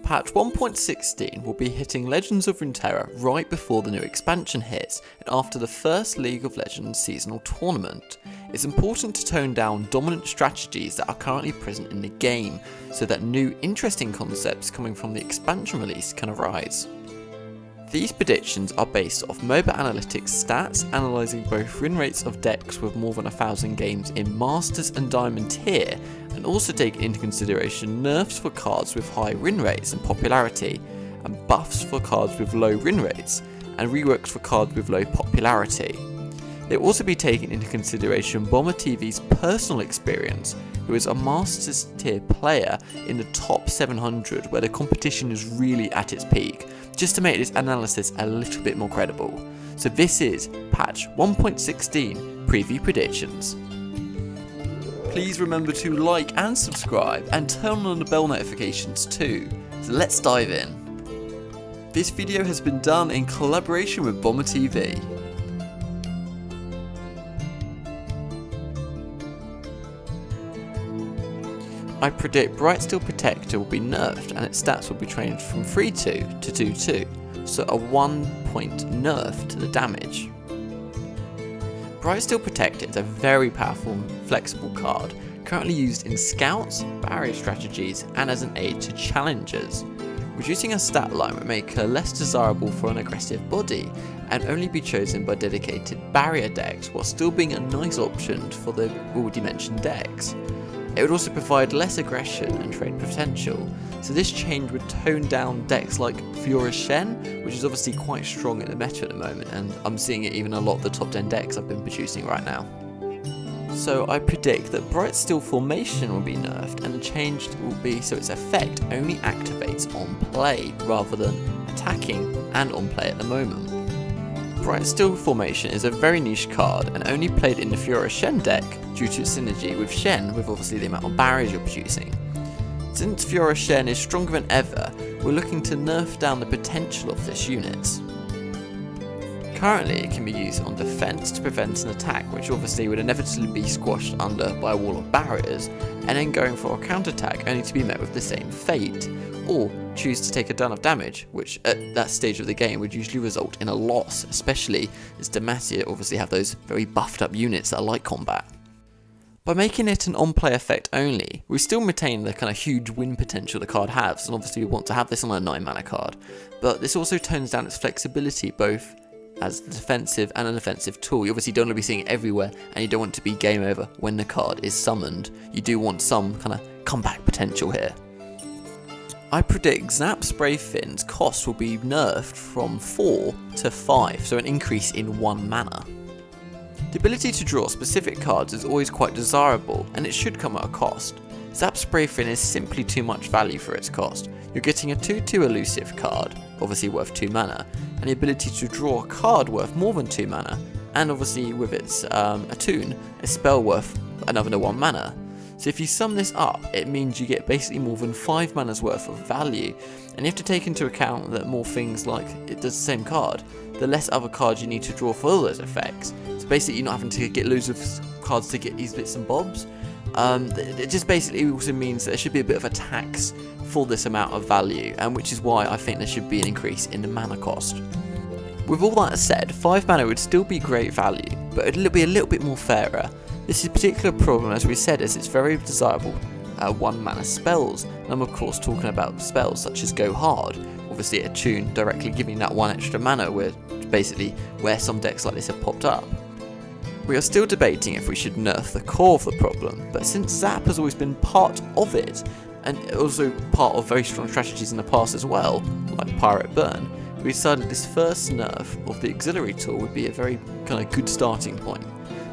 Patch 1.16 will be hitting Legends of Runeterra right before the new expansion hits and after the first League of Legends seasonal tournament. It's important to tone down dominant strategies that are currently present in the game so that new interesting concepts coming from the expansion release can arise. These predictions are based off mobanalytics stats analysing both win rates of decks with more than 1,000 games in Masters and Diamond tier, and also take into consideration nerfs for cards with high win rates and popularity, and buffs for cards with low win rates, and reworks for cards with low popularity. They will also be taken into consideration BomberTV's personal experience, who is a Masters tier player in the top 700 where the competition is really at its peak, just to make this analysis a little bit more credible. So this is patch 1.16 preview predictions. Please remember to like and subscribe and turn on the bell notifications too. So let's dive in. This video has been done in collaboration with BomberTV. I predict Brightsteel Protector will be nerfed and its stats will be changed from 3-2 to 2-2, so a 1 point nerf to the damage. Brightsteel Protector is a very powerful and flexible card, currently used in scouts, barrier strategies and as an aid to challengers. Reducing a stat line would make her less desirable for an aggressive body and only be chosen by dedicated barrier decks while still being a nice option for the already mentioned decks. It would also provide less aggression and trade potential, so this change would tone down decks like Fiora Shen, which is obviously quite strong in the meta at the moment, and I'm seeing it even a lot of the top 10 decks I've been producing right now. So I predict that Brightsteel Formation will be nerfed, and the change will be so its effect only activates on play rather than attacking and on play at the moment. Brightsteel Formation is a very niche card and only played in the Fiora Shen deck due to its synergy with Shen, with obviously the amount of barriers you're producing. Since Fiora Shen is stronger than ever, we're looking to nerf down the potential of this unit. Currently it can be used on defense to prevent an attack, which obviously would inevitably be squashed under by a wall of barriers, and then going for a counterattack only to be met with the same fate, or choose to take a ton of damage, which at that stage of the game would usually result in a loss, especially as Demacia obviously have those very buffed up units that are like combat. By making it an on-play effect only, we still retain the kind of huge win potential the card has, and obviously we want to have this on a 9 mana card, but this also tones down its flexibility both as a defensive and an offensive tool. You obviously don't want to be seeing it everywhere, and you don't want to be game over when the card is summoned. You do want some kind of comeback potential here. I predict Zap Sprayfin's cost will be nerfed from 4 to 5, so an increase in 1 mana. The ability to draw specific cards is always quite desirable, and it should come at a cost. Zap Sprayfin is simply too much value for its cost. You're getting a 2/2 elusive card, obviously worth 2 mana, and the ability to draw a card worth more than 2 mana, and obviously with its attune, a spell worth another 1 mana. So if you sum this up, it means you get basically more than 5 mana's worth of value, and you have to take into account that more things like it does the same card, the less other cards you need to draw for all those effects. So basically you're not having to get loads of cards to get these bits and bobs. It just basically also means that there should be a bit of a tax for this amount of value, and which is why I think there should be an increase in the mana cost. With all that said, 5 mana would still be great value, but it'll be a little bit more fairer. This is a particular problem, as we said, as it's very desirable 1 mana spells, and I'm of course talking about spells such as Go Hard, obviously attune directly giving that 1 extra mana, where some decks like this have popped up. We are still debating if we should nerf the core of the problem, but since Zap has always been part of it, and also part of very strong strategies in the past as well, like Pirate Burn, we decided this first nerf of the auxiliary tool would be a very kind of good starting point.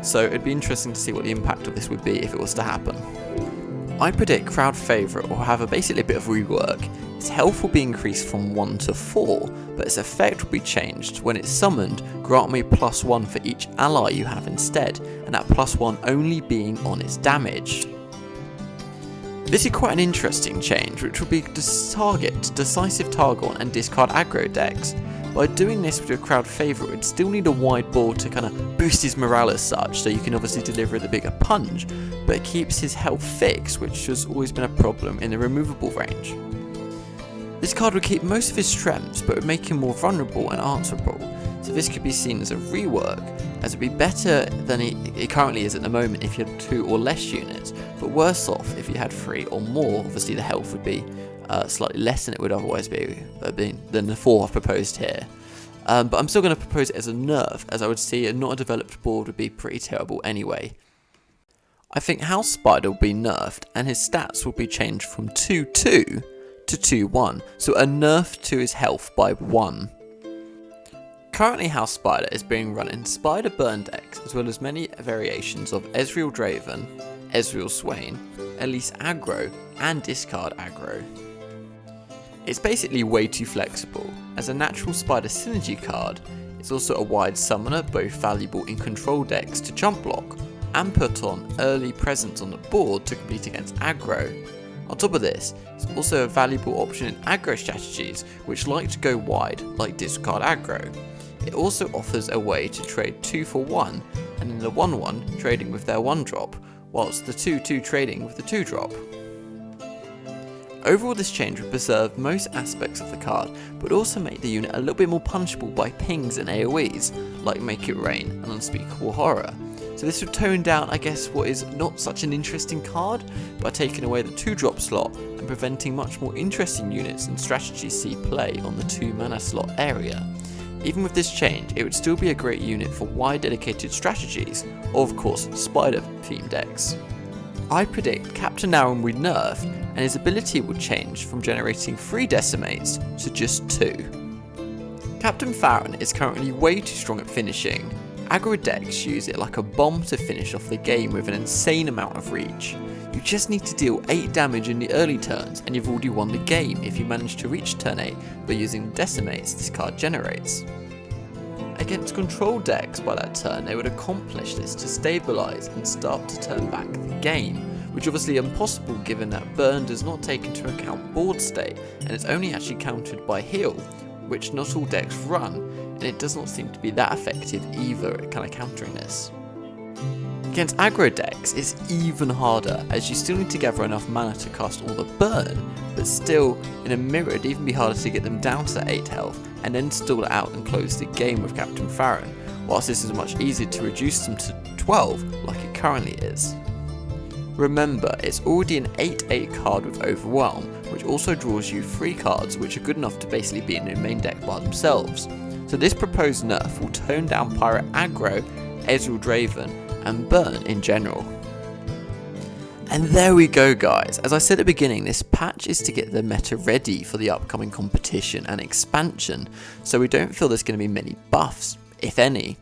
So it'd be interesting to see what the impact of this would be if it was to happen. I predict Crowd Favourite will have basically a bit of rework. Its health will be increased from 1 to 4, but its effect will be changed. When it's summoned, grant me +1 for each ally you have instead, and that +1 only being on its damage. This is quite an interesting change, which will be decisive target on and discard aggro decks. By doing this with your crowd favourite, we'd still need a wide board to kind of boost his morale as such, so you can obviously deliver the bigger punch, but it keeps his health fixed, which has always been a problem in the removable range. This card would keep most of his strengths but would make him more vulnerable and answerable, so this could be seen as a rework, as it would be better than it currently is at the moment if you had 2 or less units, but worse off if you had 3 or more. Obviously the health would be slightly less than it would otherwise be than the 4 I've proposed here. But I'm still going to propose it as a nerf, as I would see a not a developed board would be pretty terrible anyway. I think House Spider will be nerfed and his stats will be changed from 2-2 to 2-1, so a nerf to his health by 1. Currently House Spider is being run in Spider Burn decks, as well as many variations of Ezreal Draven, Ezreal Swain, Elise Aggro and Discard Aggro. It's basically way too flexible. As a natural Spider synergy card, it's also a wide summoner, both valuable in control decks to jump block, and put on early presence on the board to compete against aggro. On top of this, it's also a valuable option in aggro strategies which like to go wide, like Discard Aggro. It also offers a way to trade 2 for 1, and in the 1-1 trading with their 1-drop, whilst the 2-2 trading with the 2-drop. Overall, this change would preserve most aspects of the card, but also make the unit a little bit more punchable by pings and AoEs, like Make It Rain and Unspeakable Horror. So this would tone down, I guess, what is not such an interesting card, by taking away the 2-drop slot and preventing much more interesting units and strategies see play on the 2-mana slot area. Even with this change, it would still be a great unit for wide dedicated strategies, or of course, Spider themed decks. I predict Captain Aaron will be nerfed, and his ability will change from generating 3 decimates to just 2. Captain Farron is currently way too strong at finishing. Aggro decks use it like a bomb to finish off the game with an insane amount of reach. You just need to deal 8 damage in the early turns and you've already won the game if you manage to reach turn 8 by using decimates this card generates. Against control decks by that turn, they would accomplish this to stabilise and start to turn back the game, which obviously impossible given that burn does not take into account board state and is only actually countered by heal, which not all decks run, and it does not seem to be that effective either at kind of countering this. Against aggro decks, it's even harder, as you still need to gather enough mana to cast all the burn, but still, in a mirror it'd even be harder to get them down to that 8 health, and then stall it out and close the game with Captain Farron, whilst this is much easier to reduce them to 12, like it currently is. Remember, it's already an 8/8 card with Overwhelm, which also draws you 3 cards which are good enough to basically be in your main deck by themselves, so this proposed nerf will tone down Pirate Aggro, Ezreal Draven, and burn in general. And there we go guys, as I said at the beginning, this patch is to get the meta ready for the upcoming competition and expansion, so we don't feel there's going to be many buffs, if any.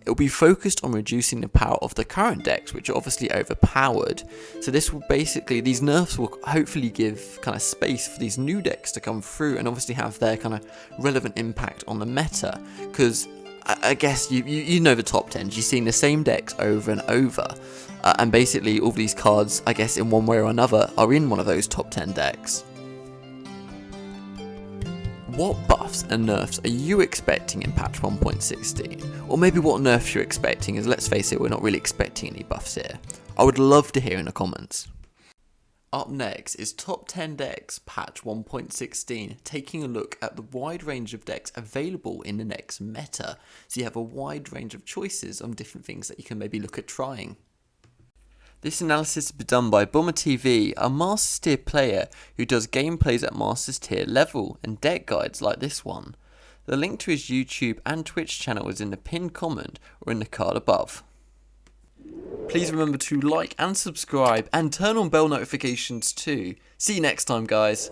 It will be focused on reducing the power of the current decks, which are obviously overpowered, so this will basically, these nerfs will hopefully give kind of space for these new decks to come through and obviously have their kind of relevant impact on the meta, because I guess you know the top 10s, you've seen the same decks over and over, and basically all these cards, I guess in one way or another, are in one of those top 10 decks. What buffs and nerfs are you expecting in patch 1.16? Or maybe what nerfs you're expecting, as let's face it, we're not really expecting any buffs here. I would love to hear in the comments. Up next is Top 10 Decks Patch 1.16, taking a look at the wide range of decks available in the next meta, so you have a wide range of choices on different things that you can maybe look at trying. This analysis has been done by BomberTV, a Masters tier player who does gameplays at Masters tier level and deck guides like this one. The link to his YouTube and Twitch channel is in the pinned comment or in the card above. Please remember to like and subscribe and turn on bell notifications too. See you next time guys.